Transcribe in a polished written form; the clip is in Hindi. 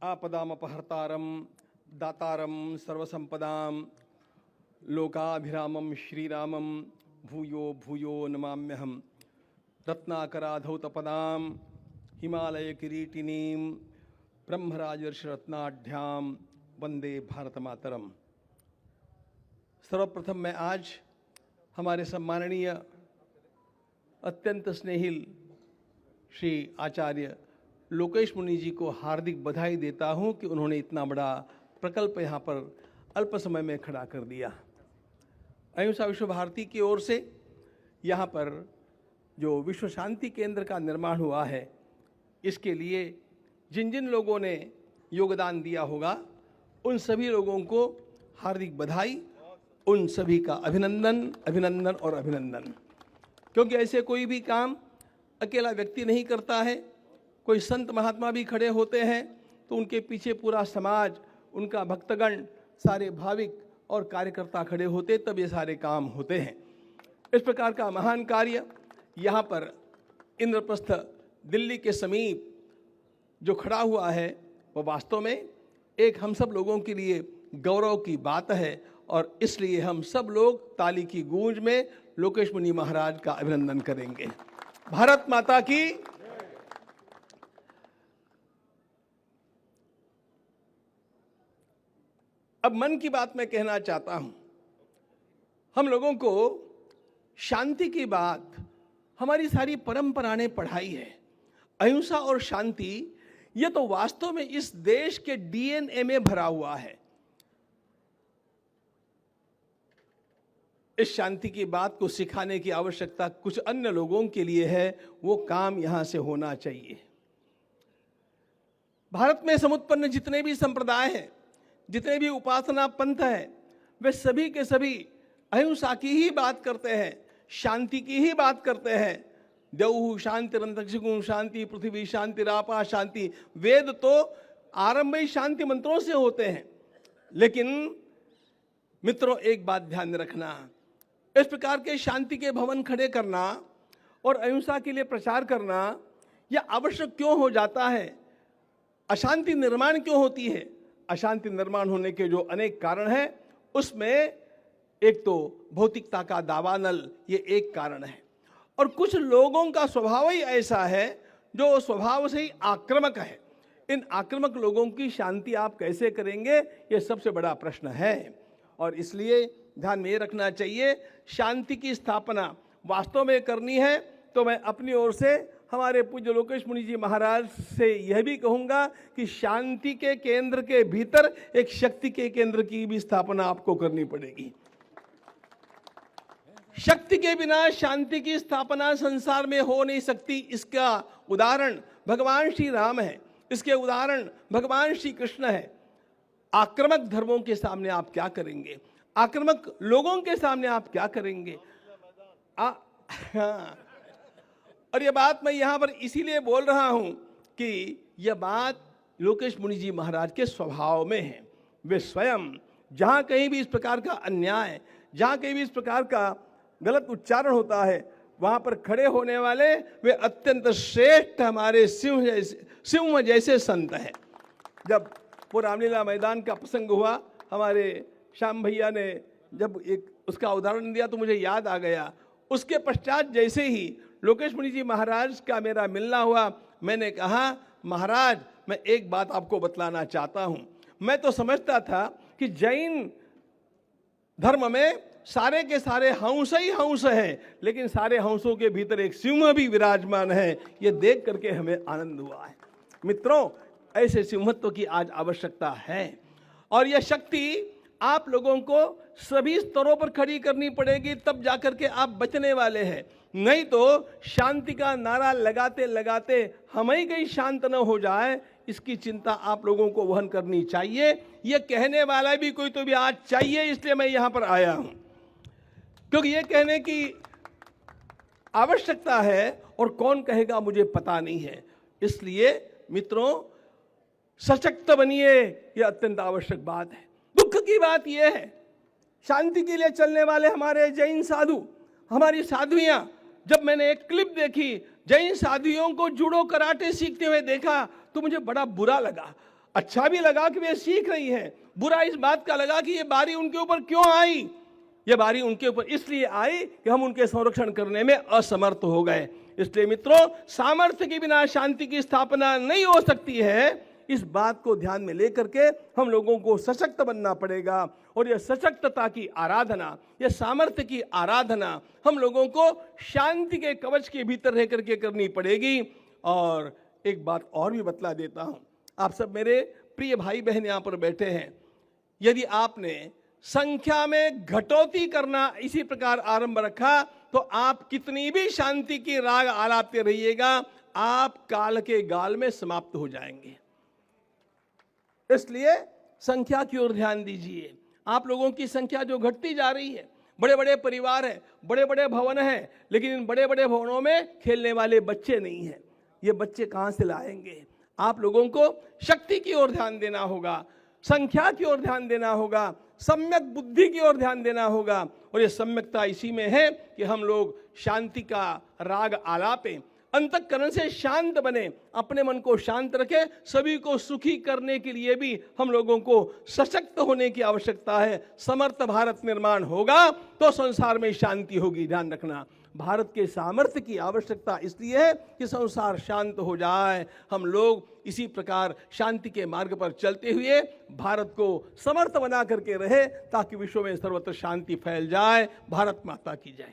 आपदामपहर्तारं दातारं सर्वसंपदां लोकाभिरामं श्रीरामं भूयो भूयो नमाम्यहम्। रत्नाकराधौतपदां हिमालयकिरीटिनीं ब्रह्मराजर्षिरत्नाढ्यां वंदे भारतमातरम। सर्वप्रथम मैं आज हमारे सम्माननीय अत्यंत स्नेहिल श्री आचार्य लोकेश मुनि जी को हार्दिक बधाई देता हूं कि उन्होंने इतना बड़ा प्रकल्प यहाँ पर अल्प समय में खड़ा कर दिया। अहिंसा विश्व भारती की ओर से यहाँ पर जो विश्व शांति केंद्र का निर्माण हुआ है, इसके लिए जिन जिन लोगों ने योगदान दिया होगा उन सभी लोगों को हार्दिक बधाई, उन सभी का अभिनंदन अभिनंदन और अभिनंदन। क्योंकि ऐसे कोई भी काम अकेला व्यक्ति नहीं करता है, कोई संत महात्मा भी खड़े होते हैं तो उनके पीछे पूरा समाज, उनका भक्तगण, सारे भाविक और कार्यकर्ता खड़े होते तब ये सारे काम होते हैं। इस प्रकार का महान कार्य यहाँ पर इंद्रप्रस्थ दिल्ली के समीप जो खड़ा हुआ है वो वास्तव में एक हम सब लोगों के लिए गौरव की बात है और इसलिए हम सब लोग ताली की गूंज में लोकेश मुनि महाराज का अभिनंदन करेंगे। भारत माता की। अब मन की बात मैं कहना चाहता हूं, हम लोगों को शांति की बात हमारी सारी परंपरा ने पढ़ाई है। अहिंसा और शांति ये तो वास्तव में इस देश के डीएनए में भरा हुआ है। इस शांति की बात को सिखाने की आवश्यकता कुछ अन्य लोगों के लिए है, वो काम यहां से होना चाहिए। भारत में समुत्पन्न जितने भी संप्रदाय हैं, जितने भी उपासना पंथ हैं, वे सभी के सभी अहिंसा की ही बात करते हैं, शांति की ही बात करते हैं। देवहु शांतिरंतरिक्षं शांति, पृथ्वी शांतिरापा शांति। वेद तो आरंभ ही शांति मंत्रों से होते हैं। लेकिन मित्रों, एक बात ध्यान रखना, इस प्रकार के शांति के भवन खड़े करना और अहिंसा के लिए प्रचार करना यह आवश्यक क्यों हो जाता है? अशांति निर्माण क्यों होती है? अशांति निर्माण होने के जो अनेक कारण हैं, उसमें एक तो भौतिकता का दावानल, ये एक कारण है। और कुछ लोगों का स्वभाव ही ऐसा है जो स्वभाव से ही आक्रामक है। इन आक्रामक लोगों की शांति आप कैसे करेंगे, ये सबसे बड़ा प्रश्न है। और इसलिए ध्यान में ये रखना चाहिए, शांति की स्थापना वास्तव में करनी है तो मैं अपनी ओर से हमारे पूज्य लोकेश मुनि जी महाराज से यह भी कहूंगा कि शांति के केंद्र के भीतर एक शक्ति के केंद्र की भी स्थापना आपको करनी पड़ेगी। शक्ति के बिना शांति की स्थापना संसार में हो नहीं सकती। इसका उदाहरण भगवान श्री राम है, इसके उदाहरण भगवान श्री कृष्ण है। आक्रामक धर्मों के सामने आप क्या करेंगे? आक्रामक लोगों के सामने आप क्या करेंगे? और यह बात मैं यहां पर इसीलिए बोल रहा हूं कि यह बात लोकेश मुनि जी महाराज के स्वभाव में है। वे स्वयं जहां कहीं भी इस प्रकार का अन्याय, जहां कहीं भी इस प्रकार का गलत उच्चारण होता है, वहां पर खड़े होने वाले वे अत्यंत श्रेष्ठ हमारे सिंह जैसे संत हैं। जब वो रामलीला मैदान का प्रसंग हुआ, हमारे श्याम भैया ने जब एक उसका उदाहरण दिया तो मुझे याद आ गया। उसके पश्चात जैसे ही लोकेश मुनि जी महाराज का मेरा मिलना हुआ, मैंने कहा, महाराज मैं एक बात आपको बतलाना चाहता हूं। मैं तो समझता था कि जैन धर्म में सारे के सारे हंस ही हंस हैं, लेकिन सारे हंसों के भीतर एक सिंह भी विराजमान है। ये देख करके हमें आनंद हुआ है। मित्रों, ऐसे सिंहत्व की आज आवश्यकता है और यह शक्ति आप लोगों को सभी स्तरों पर खड़ी करनी पड़ेगी, तब जाकर के आप बचने वाले हैं। नहीं तो शांति का नारा लगाते लगाते हम ही कहीं शांत न हो जाए, इसकी चिंता आप लोगों को वहन करनी चाहिए। यह कहने वाला भी कोई तो भी आज चाहिए, इसलिए मैं यहां पर आया हूं, क्योंकि यह कहने की आवश्यकता है और कौन कहेगा मुझे पता नहीं है। इसलिए मित्रों, सशक्त बनिए, यह अत्यंत आवश्यक बात है। दुख की बात यह है, शांति के लिए चलने वाले हमारे जैन साधु, हमारी साधुइयां, जब मैंने एक क्लिप देखी, जैन साधुओं को जूडो कराटे सीखते हुए देखा तो मुझे बड़ा बुरा लगा। अच्छा भी लगा कि वे सीख रही हैं, बुरा इस बात का लगा कि ये बारी उनके ऊपर क्यों आई। ये बारी उनके ऊपर इसलिए आई कि हम उनके संरक्षण करने में असमर्थ हो गए। इसलिए मित्रों, सामर्थ्य के बिना शांति की स्थापना नहीं हो सकती है। इस बात को ध्यान में लेकर के हम लोगों को सशक्त बनना पड़ेगा, और यह सशक्तता की आराधना, यह सामर्थ्य की आराधना हम लोगों को शांति के कवच के भीतर रह करके करनी पड़ेगी। और एक बात और भी बतला देता हूं, आप सब मेरे प्रिय भाई बहन यहां पर बैठे हैं, यदि आपने संख्या में घटौती करना इसी प्रकार आरंभ रखा तो आप कितनी भी शांति की राग आलापते रहिएगा, आप काल के गाल में समाप्त हो जाएंगे। इसलिए संख्या की ओर ध्यान दीजिए। आप लोगों की संख्या जो घटती जा रही है, बड़े बड़े परिवार हैं, बड़े बड़े भवन हैं, लेकिन इन बड़े बड़े भवनों में खेलने वाले बच्चे नहीं हैं। ये बच्चे कहां से लाएंगे? आप लोगों को शक्ति की ओर ध्यान देना होगा, संख्या की ओर ध्यान देना होगा, सम्यक बुद्धि की ओर ध्यान देना होगा। और ये सम्यकता इसी में है कि हम लोग शांति का राग आलापें, अंतःकरण से शांत बने, अपने मन को शांत रखें। सभी को सुखी करने के लिए भी हम लोगों को सशक्त होने की आवश्यकता है। समर्थ भारत निर्माण होगा तो संसार में शांति होगी। ध्यान रखना, भारत के सामर्थ्य की आवश्यकता इसलिए है कि संसार शांत हो जाए। हम लोग इसी प्रकार शांति के मार्ग पर चलते हुए भारत को समर्थ बना करके रहे, ताकि विश्व में सर्वत्र शांति फैल जाए। भारत माता की जय।